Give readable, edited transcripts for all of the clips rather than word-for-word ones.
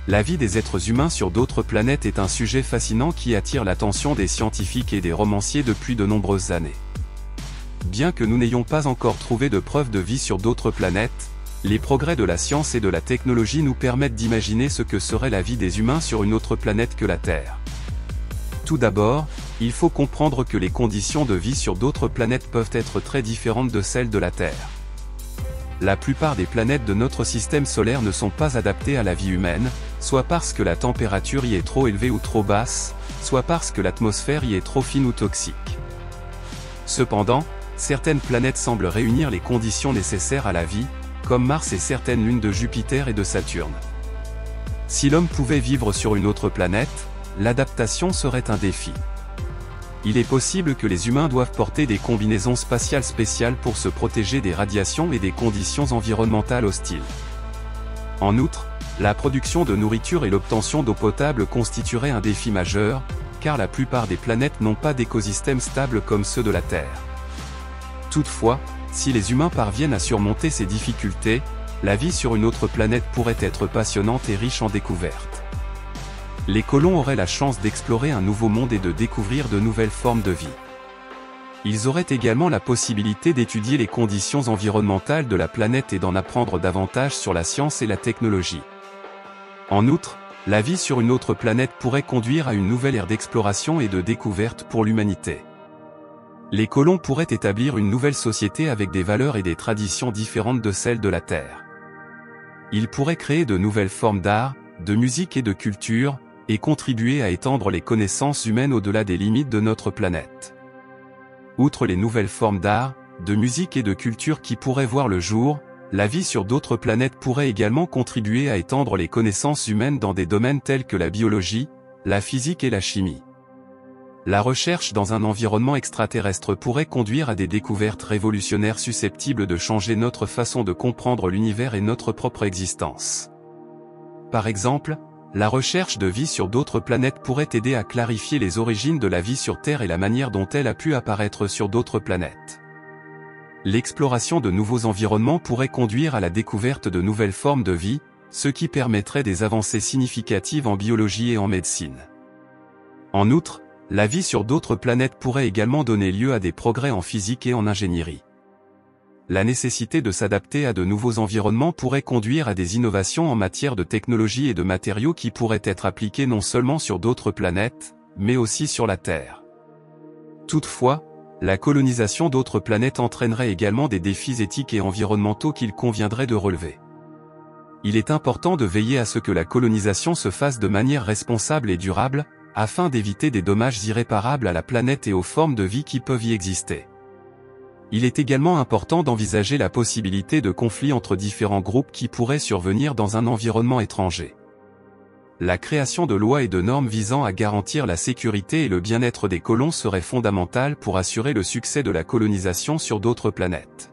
La vie des êtres humains sur d'autres planètes est un sujet fascinant qui attire l'attention des scientifiques et des romanciers depuis de nombreuses années. Bien que nous n'ayons pas encore trouvé de preuves de vie sur d'autres planètes, les progrès de la science et de la technologie nous permettent d'imaginer ce que serait la vie des humains sur une autre planète que la Terre. Tout d'abord, il faut comprendre que les conditions de vie sur d'autres planètes peuvent être très différentes de celles de la Terre. La plupart des planètes de notre système solaire ne sont pas adaptées à la vie humaine, soit parce que la température y est trop élevée ou trop basse, soit parce que l'atmosphère y est trop fine ou toxique. Cependant, certaines planètes semblent réunir les conditions nécessaires à la vie, comme Mars et certaines lunes de Jupiter et de Saturne. Si l'homme pouvait vivre sur une autre planète, l'adaptation serait un défi. Il est possible que les humains doivent porter des combinaisons spatiales spéciales pour se protéger des radiations et des conditions environnementales hostiles. En outre, la production de nourriture et l'obtention d'eau potable constitueraient un défi majeur, car la plupart des planètes n'ont pas d'écosystème stable comme ceux de la Terre. Toutefois, si les humains parviennent à surmonter ces difficultés, la vie sur une autre planète pourrait être passionnante et riche en découvertes. Les colons auraient la chance d'explorer un nouveau monde et de découvrir de nouvelles formes de vie. Ils auraient également la possibilité d'étudier les conditions environnementales de la planète et d'en apprendre davantage sur la science et la technologie. En outre, la vie sur une autre planète pourrait conduire à une nouvelle ère d'exploration et de découverte pour l'humanité. Les colons pourraient établir une nouvelle société avec des valeurs et des traditions différentes de celles de la Terre. Ils pourraient créer de nouvelles formes d'art, de musique et de culture, et contribuer à étendre les connaissances humaines au-delà des limites de notre planète. Outre les nouvelles formes d'art, de musique et de culture qui pourraient voir le jour, la vie sur d'autres planètes pourrait également contribuer à étendre les connaissances humaines dans des domaines tels que la biologie, la physique et la chimie. La recherche dans un environnement extraterrestre pourrait conduire à des découvertes révolutionnaires susceptibles de changer notre façon de comprendre l'univers et notre propre existence. Par exemple, la recherche de vie sur d'autres planètes pourrait aider à clarifier les origines de la vie sur Terre et la manière dont elle a pu apparaître sur d'autres planètes. L'exploration de nouveaux environnements pourrait conduire à la découverte de nouvelles formes de vie, ce qui permettrait des avancées significatives en biologie et en médecine. En outre, la vie sur d'autres planètes pourrait également donner lieu à des progrès en physique et en ingénierie. La nécessité de s'adapter à de nouveaux environnements pourrait conduire à des innovations en matière de technologie et de matériaux qui pourraient être appliqués non seulement sur d'autres planètes, mais aussi sur la Terre. Toutefois, la colonisation d'autres planètes entraînerait également des défis éthiques et environnementaux qu'il conviendrait de relever. Il est important de veiller à ce que la colonisation se fasse de manière responsable et durable, afin d'éviter des dommages irréparables à la planète et aux formes de vie qui peuvent y exister. Il est également important d'envisager la possibilité de conflits entre différents groupes qui pourraient survenir dans un environnement étranger. La création de lois et de normes visant à garantir la sécurité et le bien-être des colons serait fondamentale pour assurer le succès de la colonisation sur d'autres planètes.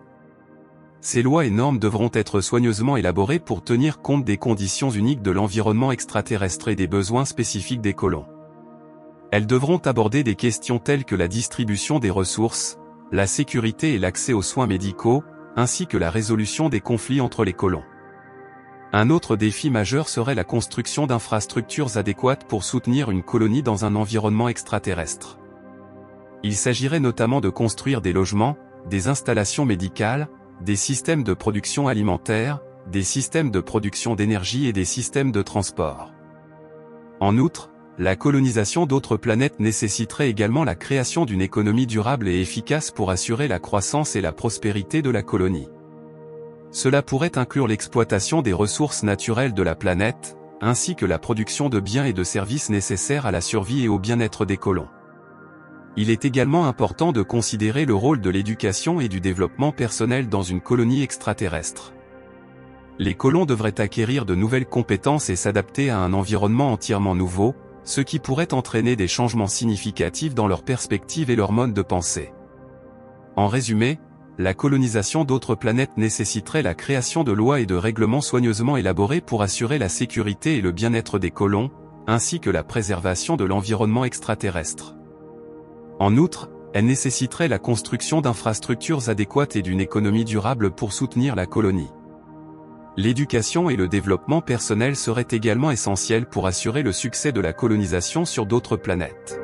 Ces lois et normes devront être soigneusement élaborées pour tenir compte des conditions uniques de l'environnement extraterrestre et des besoins spécifiques des colons. Elles devront aborder des questions telles que la distribution des ressources, la sécurité et l'accès aux soins médicaux, ainsi que la résolution des conflits entre les colons. Un autre défi majeur serait la construction d'infrastructures adéquates pour soutenir une colonie dans un environnement extraterrestre. Il s'agirait notamment de construire des logements, des installations médicales, des systèmes de production alimentaire, des systèmes de production d'énergie et des systèmes de transport. En outre, la colonisation d'autres planètes nécessiterait également la création d'une économie durable et efficace pour assurer la croissance et la prospérité de la colonie. Cela pourrait inclure l'exploitation des ressources naturelles de la planète, ainsi que la production de biens et de services nécessaires à la survie et au bien-être des colons. Il est également important de considérer le rôle de l'éducation et du développement personnel dans une colonie extraterrestre. Les colons devraient acquérir de nouvelles compétences et s'adapter à un environnement entièrement nouveau, ce qui pourrait entraîner des changements significatifs dans leur perspective et leur mode de pensée. En résumé, la colonisation d'autres planètes nécessiterait la création de lois et de règlements soigneusement élaborés pour assurer la sécurité et le bien-être des colons, ainsi que la préservation de l'environnement extraterrestre. En outre, elle nécessiterait la construction d'infrastructures adéquates et d'une économie durable pour soutenir la colonie. L'éducation et le développement personnel seraient également essentiels pour assurer le succès de la colonisation sur d'autres planètes.